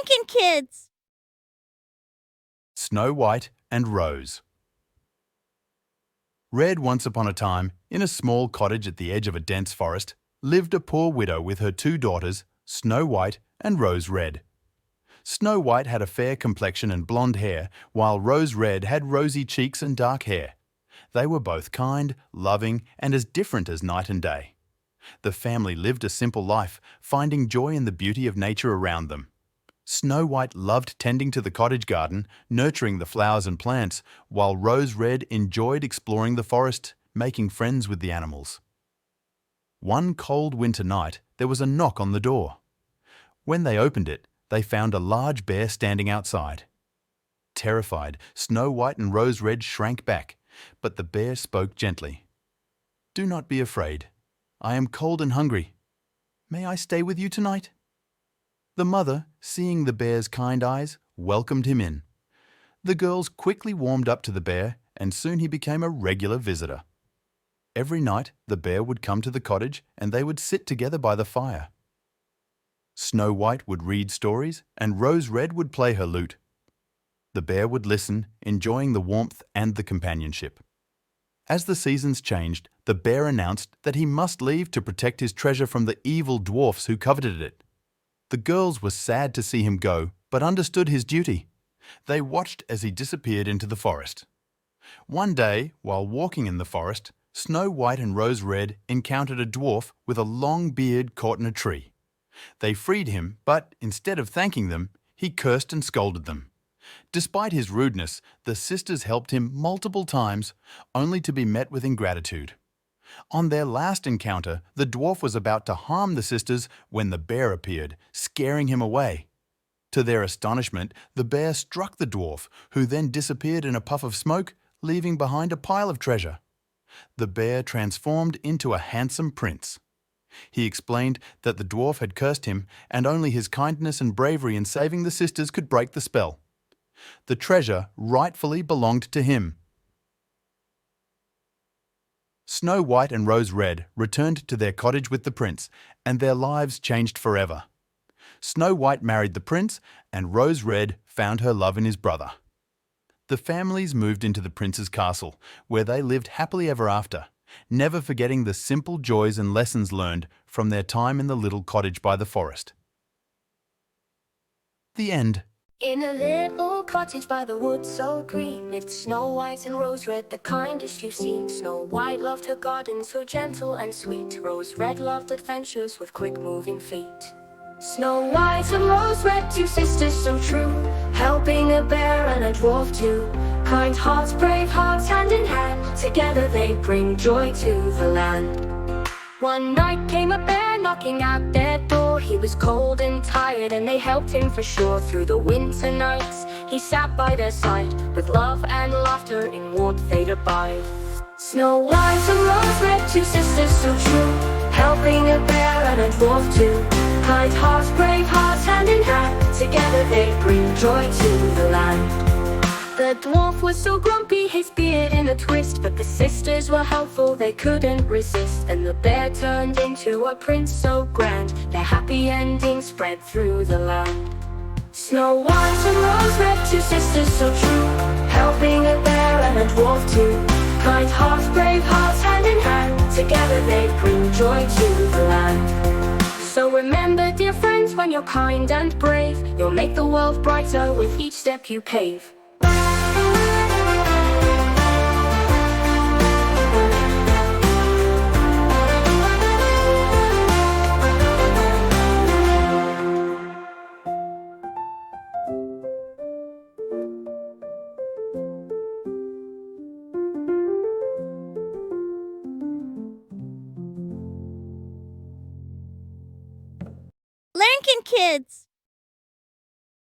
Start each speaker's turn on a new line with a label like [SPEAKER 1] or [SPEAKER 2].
[SPEAKER 1] Lincoln Kids.
[SPEAKER 2] Snow White and Rose. Red, once upon a time, in a small cottage at the edge of a dense forest, lived a poor widow with her two daughters, Snow White and Rose Red. Snow White had a fair complexion and blonde hair, while Rose Red had rosy cheeks and dark hair. They were both kind, loving, and as different as night and day. The family lived a simple life, finding joy in the beauty of nature around them. Snow White loved tending to the cottage garden, nurturing the flowers and plants, while Rose Red enjoyed exploring the forest, making friends with the animals. One cold winter night, there was a knock on the door. When they opened it, they found a large bear standing outside. Terrified, Snow White and Rose Red shrank back, but the bear spoke gently. "Do not be afraid. I am cold and hungry. May I stay with you tonight?" The mother, seeing the bear's kind eyes, welcomed him in. The girls quickly warmed up to the bear, and soon he became a regular visitor. Every night, the bear would come to the cottage and they would sit together by the fire. Snow White would read stories and Rose Red would play her lute. The bear would listen, enjoying the warmth and the companionship. As the seasons changed, the bear announced that he must leave to protect his treasure from the evil dwarfs who coveted it. The girls were sad to see him go, but understood his duty. They watched as he disappeared into the forest. One day, while walking in the forest, Snow White and Rose Red encountered a dwarf with a long beard caught in a tree. They freed him, but instead of thanking them, he cursed and scolded them. Despite his rudeness, the sisters helped him multiple times, only to be met with ingratitude. On their last encounter, the dwarf was about to harm the sisters when the bear appeared, scaring him away. To their astonishment, the bear struck the dwarf, who then disappeared in a puff of smoke, leaving behind a pile of treasure. The bear transformed into a handsome prince. He explained that the dwarf had cursed him, and only his kindness and bravery in saving the sisters could break the spell. The treasure rightfully belonged to him. Snow White and Rose Red returned to their cottage with the prince, and their lives changed forever. Snow White married the prince, and Rose Red found her love in his brother. The families moved into the prince's castle, where they lived happily ever after, never forgetting the simple joys and lessons learned from their time in the little cottage by the forest. The end.
[SPEAKER 3] In a little cottage by the wood so green lived Snow White and Rose Red, the kindest you've seen. Snow White loved her garden so gentle and sweet. Rose Red loved adventures with quick-moving feet. Snow White and Rose Red, two sisters so true, helping a bear and a dwarf too. Kind hearts, brave hearts, hand in hand, together they bring joy to the land. One night came a bear knocking at their door. He was cold and tired and they helped him for sure. Through the winter nights he sat by their side, with love and laughter in warmth they'd abide. Snow White and Rose Red, two sisters so true, helping a bear and a dwarf too. Kind hearts, brave hearts, hand in hand, together they bring joy to the land. The dwarf was so grumpy, his beard in a twist, but the sisters were helpful, they couldn't resist. And the bear turned into a prince so grand, their happy ending spread through the land. Snow White and Rose Red, two sisters so true, helping a bear and a dwarf too. Kind hearts, brave hearts, hand in hand, together they bring joy to the land. So remember, dear friends, when you're kind and brave, you'll make the world brighter with each step you pave.
[SPEAKER 1] Lincoln Kids.